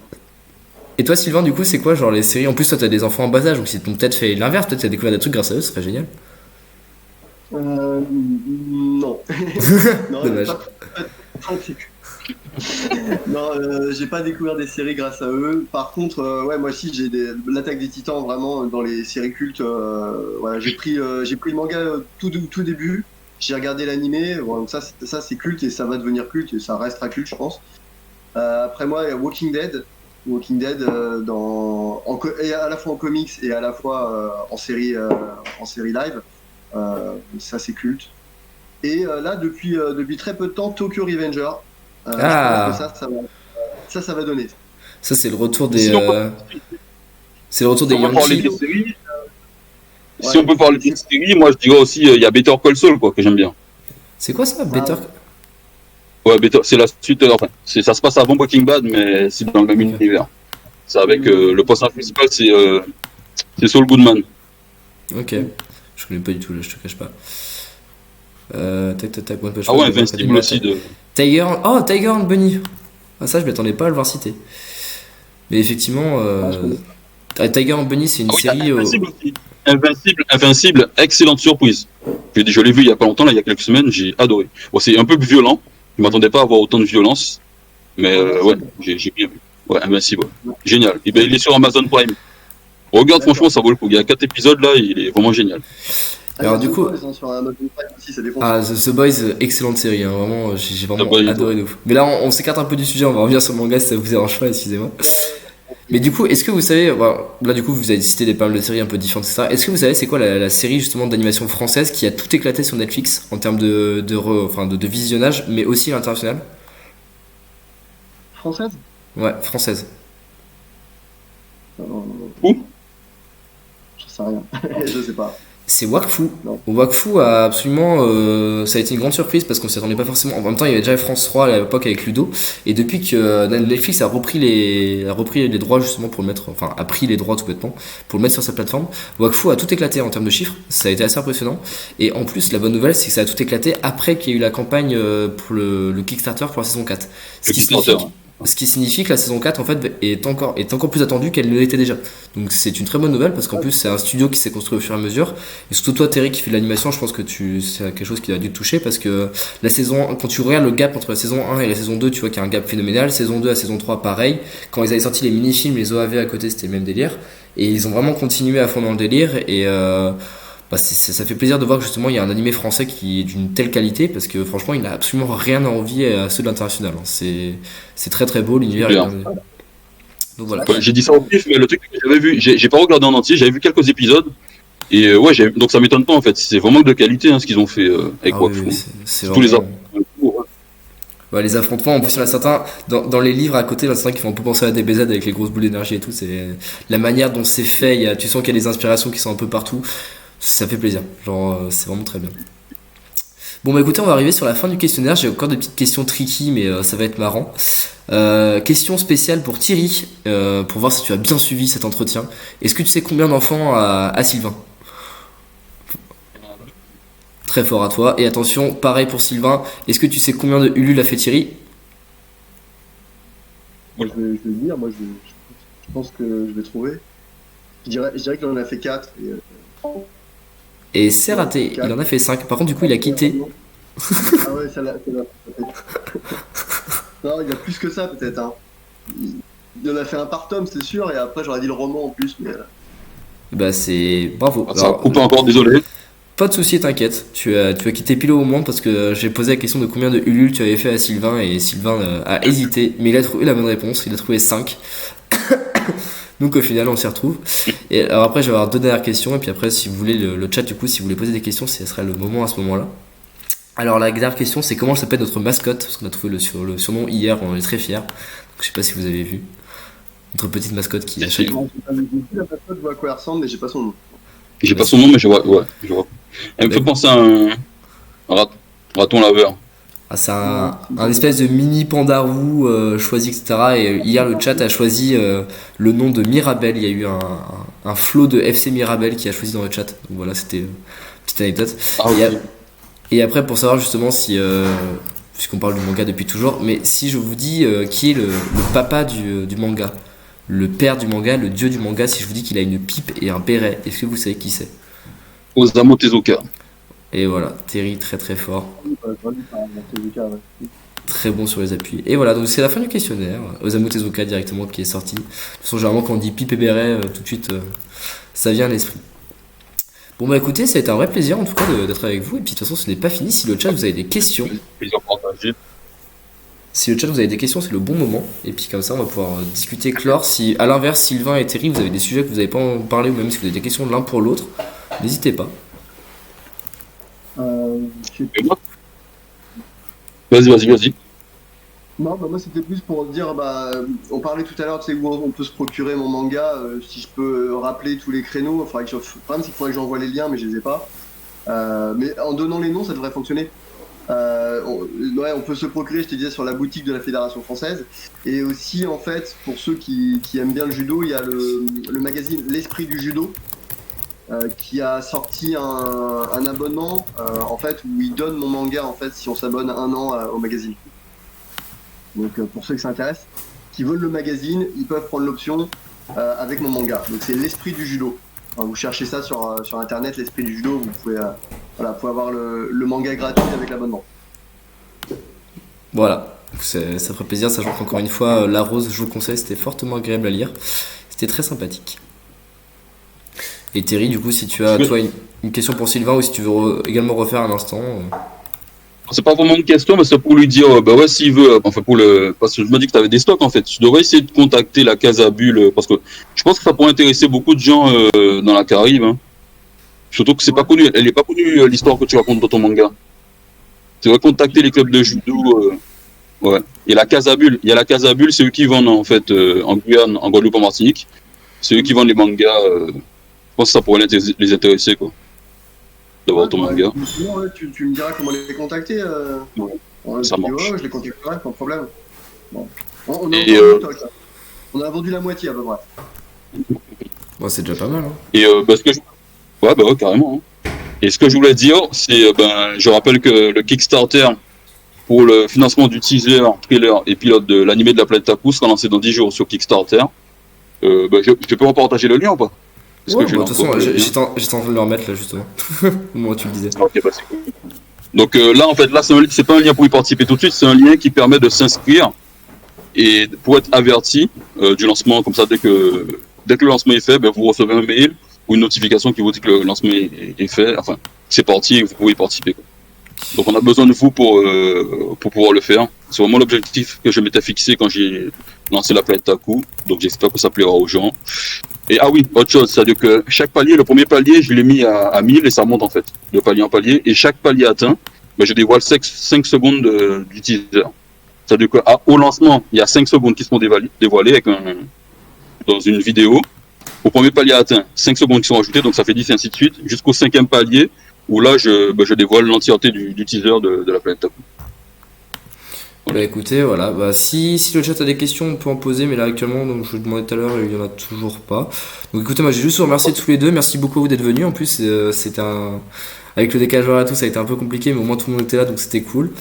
Et toi, Sylvain, du coup, c'est quoi genre les séries? En plus, toi, t'as des enfants en bas âge, donc si t'ont peut-être fait l'inverse, peut-être t'as découvert des trucs grâce à eux, ce serait génial. Non. Non, Dommage. Non, j'ai pas découvert des séries grâce à eux. Par contre, ouais, moi aussi, l'Attaque des Titans vraiment dans les séries cultes. Voilà, j'ai pris le manga tout début. J'ai regardé l'animé. Bon, donc ça c'est culte et ça va devenir culte et ça restera culte, je pense. Après moi, il y a Walking Dead. Walking Dead et à la fois en comics et à la fois en série live. Ça c'est culte. Et là, depuis très peu de temps, Tokyo Revenger. Je Ah, pense que ça va donner. ça, c'est le retour Si on peut, c'est le retour si des on peut parler Yankees. des séries, si Ouais, on peut parler des séries, moi je dirais aussi, il y a Better Call Saul, quoi, que j'aime bien. C'est quoi ça, Better? Ouais, c'est la suite, enfin, ça se passe avant Breaking Bad, mais c'est dans le même Ok. univers. C'est avec le personnage principal, c'est Saul Goodman. Ok. Je connais pas du tout, là, je te cache pas. Tac, tac, tac, One Punch Ah Man, ouais, My Hero Invincible Academia, aussi de. Tiger, oh, Tiger and Bunny. Ah, ça, je m'attendais pas à le voir citer. Mais effectivement, Tiger and Bunny, c'est une Ah oui, série. Invincible aussi. Invincible, excellente surprise. Je l'ai vu il y a pas longtemps, là, il y a quelques semaines, j'ai adoré. Bon, c'est un peu plus violent. Je m'attendais pas à avoir autant de violence, mais ouais, j'ai bien vu. Ouais, Invincible, ouais. Génial. Et ben, il est sur Amazon Prime. Regarde, D'accord. franchement, ça vaut le coup. Il y a 4 épisodes là, il est vraiment génial. Alors, du coup, sur Amazon Prime aussi, ça dépend. ah, The Boys, excellente série, hein, vraiment, j'ai vraiment The Boys, adoré de ouf. Mais là, on s'écarte un peu du sujet, on va revenir sur le manga si ça vous dérange pas, excusez-moi. Mais du coup, est-ce que vous savez, bah, là du coup vous avez cité des paroles de séries un peu différentes, etc. Est-ce que vous savez c'est quoi la série justement d'animation française qui a tout éclaté sur Netflix en termes de visionnage, mais aussi à l'international? Française? Ouais, française. Où Je sais rien. Je sais pas. C'est Wakfu. Non. Wakfu a absolument. Ça a été une grande surprise parce qu'on s'y attendait pas forcément. En même temps, il y avait déjà France 3 à l'époque avec Ludo. Et depuis que Netflix a repris les droits justement pour le mettre. Enfin, a pris les droits tout bêtement pour le mettre sur sa plateforme, Wakfu a tout éclaté en termes de chiffres. Ça a été assez impressionnant. Et en plus, la bonne nouvelle, c'est que ça a tout éclaté après qu'il y ait eu la campagne pour le Kickstarter pour la saison 4. Le Kickstarter. Ce qui signifie que la saison 4 en fait est encore plus attendue qu'elle ne l'était déjà. Donc c'est une très bonne nouvelle parce qu'en plus c'est un studio qui s'est construit au fur et à mesure. Et surtout toi Terry qui fait de l'animation, je pense que c'est quelque chose qui a dû te toucher parce que la saison, quand tu regardes le gap entre la saison 1 et la saison 2, tu vois qu'il y a un gap phénoménal. Saison 2 à saison 3 pareil. Quand ils avaient sorti les mini-films, les OAV à côté, c'était le même délire. Et ils ont vraiment continué à fond dans le délire et bah ça fait plaisir de voir que justement il y a un animé français qui est d'une telle qualité parce que franchement il n'a absolument rien à envier à ceux de l'international. C'est très très beau l'univers. Bien. Donc voilà. Ouais, j'ai dit ça au pif, mais le truc que j'avais vu, j'ai pas regardé en entier, j'avais vu quelques épisodes. Et ouais, donc ça m'étonne pas en fait. C'est vraiment de qualité hein, ce qu'ils ont fait avec Ah oui, Wakfu. oui, c'est Tous les vraiment... affrontements. Ouais, les affrontements, en plus il y en a certains, dans les livres à côté, il y en a certains qui font un peu penser à DBZ avec les grosses boules d'énergie et tout. C'est la manière dont c'est fait, tu sens qu'il y a des inspirations qui sont un peu partout. Ça fait plaisir, genre c'est vraiment très bien. Bon bah écoutez, on va arriver sur la fin du questionnaire, j'ai encore des petites questions tricky mais ça va être marrant. Question spéciale pour Thierry, pour voir si tu as bien suivi cet entretien. Est-ce que tu sais combien d'enfants a Sylvain? Très fort à toi, et attention, pareil pour Sylvain, est-ce que tu sais combien de Ulule a fait Thierry? Moi, je vais le dire, je pense que je vais trouver. Je dirais qu'il en a fait 4. Et c'est raté, il en a fait 5, par contre du coup il a quitté. Ah ouais, celle-là. Non, il y a plus que ça peut-être. Hein. Il en a fait un par tome, c'est sûr, et après j'aurais dit le roman en plus. Mais... Bah c'est... bravo. Ça Alors, coupe encore, désolé. Pas de soucis, t'inquiète. Tu as quitté pile au monde parce que j'ai posé la question de combien de Ulule tu avais fait à Sylvain et Sylvain a hésité, mais il a trouvé la bonne réponse. Il a trouvé 5. Donc au final, on s'y retrouve. Et alors après, je vais avoir 2 dernières questions et puis après, si vous voulez le chat, du coup, si vous voulez poser des questions, ce serait le moment à ce moment-là. Alors la dernière question, c'est comment s'appelle notre mascotte, parce qu'on a trouvé le surnom hier, on en est très fiers. Donc, je sais pas si vous avez vu notre petite mascotte qui achète. Non, j'ai pas vu la mascotte, je vois à quoi elle ressemble, mais j'ai pas son nom. J'ai pas son nom, mais je vois. Ouais, je vois. Elle me fait penser à un raton laveur. Ah, c'est un espèce de mini panda roux choisi, etc. Et hier, le chat a choisi le nom de Mirabel. Il y a eu un flot de FC Mirabel qui a choisi dans le chat. Donc voilà, c'était une petite anecdote. Ah, ok. Et après, pour savoir justement si, puisqu'on parle du manga depuis toujours, mais si je vous dis qui est le papa du manga, le père du manga, le dieu du manga, si je vous dis qu'il a une pipe et un béret, est-ce que vous savez qui c'est? Osamu Tezuka. Et voilà, Terry très très fort. Très bon sur les appuis. Et voilà, donc c'est la fin du questionnaire. Osamu Tezuka directement qui est sorti. De toute façon, généralement, quand on dit pipe et béret, tout de suite, ça vient à l'esprit. Bon bah écoutez, ça a été un vrai plaisir en tout cas d'être avec vous. Et puis de toute façon, ce n'est pas fini. Si le chat vous avez des questions, Plaisir partagé. si le chat vous avez des questions, c'est le bon moment. Et puis comme ça, on va pouvoir discuter, clore. Si à l'inverse, Sylvain et Terry, vous avez des sujets que vous n'avez pas en parlé ou même si vous avez des questions de l'un pour l'autre, n'hésitez pas. Et moi Vas-y. Non, bah moi c'était plus pour dire, on parlait tout à l'heure, tu sais, où on peut se procurer mon manga, si je peux rappeler tous les créneaux, le problème c'est qu'il faudrait que j'envoie les liens, mais je les ai pas. Mais en donnant les noms, ça devrait fonctionner. On peut se procurer, je te disais, sur la boutique de la Fédération française. Et aussi, en fait, pour ceux qui aiment bien le judo, il y a le magazine L'Esprit du judo, qui a sorti un abonnement, en fait, où il donne mon manga, en fait, si on s'abonne 1 an au magazine. Donc pour ceux qui s'intéressent, qui veulent le magazine, ils peuvent prendre l'option avec mon manga. Donc c'est L'Esprit du judo. Enfin, vous cherchez ça sur internet, L'Esprit du judo, vous pouvez avoir le manga gratuit avec l'abonnement. Voilà, ça ferait plaisir, sachant qu'encore une fois, La Rose, je vous le conseille, c'était fortement agréable à lire. C'était très sympathique. Et Terry, du coup, si tu as toi une question pour Sylvain ou si tu veux également refaire un instant. C'est pas vraiment une question, mais c'est pour lui dire, s'il veut, parce que je me dis que tu avais des stocks en fait. Tu devrais essayer de contacter la Casa Bulle, parce que je pense que ça pourrait intéresser beaucoup de gens dans la Caraïbe. Hein. Surtout que c'est pas connu, elle est pas connue l'histoire que tu racontes dans ton manga. Tu devrais contacter les clubs de judo. Ouais. Et la Casa Bulle, c'est eux qui vendent en fait en Guyane, en Guadeloupe, en Martinique. C'est eux qui vendent les mangas. Je pense que ça pourrait les intéresser quoi. D'avoir ton manga. Sinon, tu me diras comment les contacter. Ça marche. Je les contacterai, pas de problème. Bon. On a vendu la moitié à peu près. Bon, c'est déjà pas mal. Hein. Et ouais, carrément. Hein. Et ce que je voulais dire, c'est, je rappelle que le Kickstarter pour le financement du teaser, trailer et pilote de l'animé de la planète Taku sera lancé dans 10 jours sur Kickstarter. Je peux en partager le lien ou pas? Ouais, de toute façon, j'étais en train de le remettre là justement. Moi, tu le disais. Ok, c'est cool. Donc là, en fait, c'est pas un lien pour y participer tout de suite, c'est un lien qui permet de s'inscrire et pour être averti du lancement. Comme ça, dès que le lancement est fait, vous recevez un mail ou une notification qui vous dit que le lancement est fait. Enfin, c'est parti et que vous pouvez y participer. Quoi. Donc, on a besoin de vous pour pouvoir le faire. C'est vraiment l'objectif que je m'étais fixé quand j'ai lancé la planète Taku. Donc, j'espère que ça plaira aux gens. Et oui, autre chose, c'est-à-dire que chaque palier, le premier palier, je l'ai mis à 1000 et ça monte en fait, de palier en palier. Et chaque palier atteint, je dévoile 5 secondes du teaser. C'est-à-dire qu'au lancement, il y a 5 secondes qui seront dévoilées dans une vidéo. Au premier palier atteint, 5 secondes qui sont ajoutées, donc ça fait 10 et ainsi de suite, jusqu'au 5e palier, où là, je dévoile l'entièreté du teaser de la planète Taku. Voilà. Écoutez, voilà. Si le chat a des questions, on peut en poser, mais là actuellement, donc je le demandais tout à l'heure, il n'y en a toujours pas. Donc écoutez, moi j'ai juste à vous remercier tous les deux. Merci beaucoup à vous d'être venus. En plus, c'était avec le décalage horaire et tout, ça a été un peu compliqué, mais au moins tout le monde était là, donc c'était cool.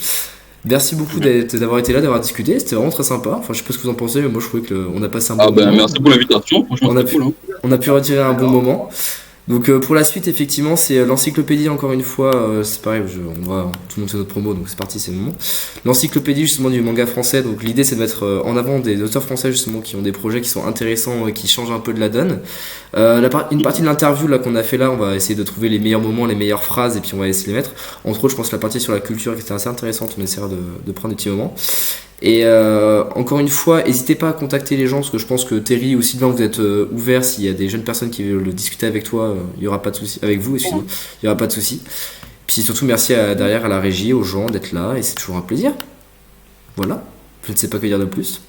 Merci beaucoup d'avoir été là, d'avoir discuté. C'était vraiment très sympa. Enfin, je sais pas ce que vous en pensez, mais moi je trouvais qu'on a passé un bon moment. Merci pour l'invitation. Franchement, c'était cool. Hein. On a pu retirer un bon moment. Donc pour la suite, effectivement, c'est l'encyclopédie, encore une fois, c'est pareil, on va tout le monde fait notre promo, donc c'est parti, c'est le moment. L'encyclopédie justement du manga français, donc l'idée c'est de mettre en avant des auteurs français justement qui ont des projets qui sont intéressants et qui changent un peu de la donne. Une partie de l'interview là qu'on a fait là, on va essayer de trouver les meilleurs moments, les meilleures phrases et puis on va essayer de les mettre. Entre autres, je pense la partie sur la culture qui était assez intéressante, on essaiera de prendre des petits moments. Et encore une fois, n'hésitez pas à contacter les gens parce que je pense que Terry ou Sylvain, vous êtes ouverts. S'il y a des jeunes personnes qui veulent le discuter avec toi, il y aura pas de souci. Avec vous, excusez-moi, il y aura pas de souci. Puis surtout, merci derrière à la régie, aux gens d'être là et c'est toujours un plaisir. Voilà, je ne sais pas que dire de plus.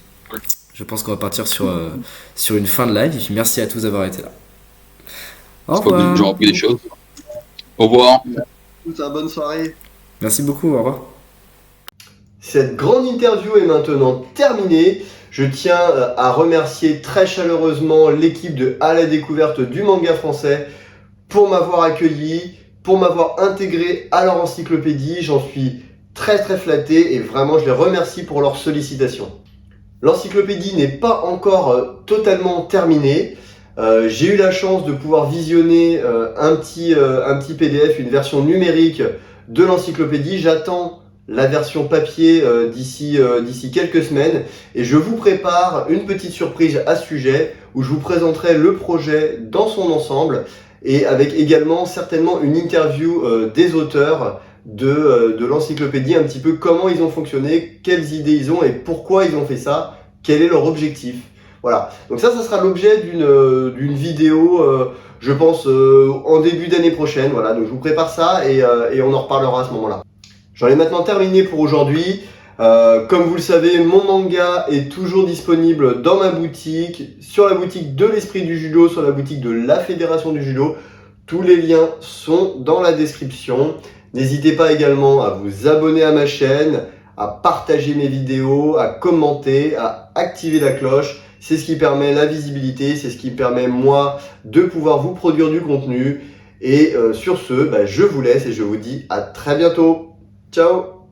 Je pense qu'on va partir sur une fin de live et puis merci à tous d'avoir été là. Au revoir. J'ai appris des choses. Au revoir. Bonne soirée. Merci beaucoup, au revoir. Cette grande interview est maintenant terminée. Je tiens à remercier très chaleureusement l'équipe de À la découverte du manga français pour m'avoir accueilli, pour m'avoir intégré à leur encyclopédie. J'en suis très très flatté et vraiment je les remercie pour leur sollicitation. L'encyclopédie n'est pas encore totalement terminée. J'ai eu la chance de pouvoir visionner un petit PDF, une version numérique de l'encyclopédie. J'attends la version papier d'ici quelques semaines et je vous prépare une petite surprise à ce sujet où je vous présenterai le projet dans son ensemble et avec également certainement une interview des auteurs de l'encyclopédie, un petit peu comment ils ont fonctionné, quelles idées ils ont et pourquoi ils ont fait ça, quel est leur objectif. Voilà, donc ça sera l'objet d'une vidéo, je pense, en début d'année prochaine. Voilà, donc je vous prépare ça et on en reparlera à ce moment-là. J'en ai maintenant terminé pour aujourd'hui. Comme vous le savez, mon manga est toujours disponible dans ma boutique, sur la boutique de l'Esprit du Judo, sur la boutique de la Fédération du Judo. Tous les liens sont dans la description. N'hésitez pas également à vous abonner à ma chaîne, à partager mes vidéos, à commenter, à activer la cloche. C'est ce qui permet la visibilité, c'est ce qui permet moi de pouvoir vous produire du contenu. Et sur ce, je vous laisse et je vous dis à très bientôt. Ciao!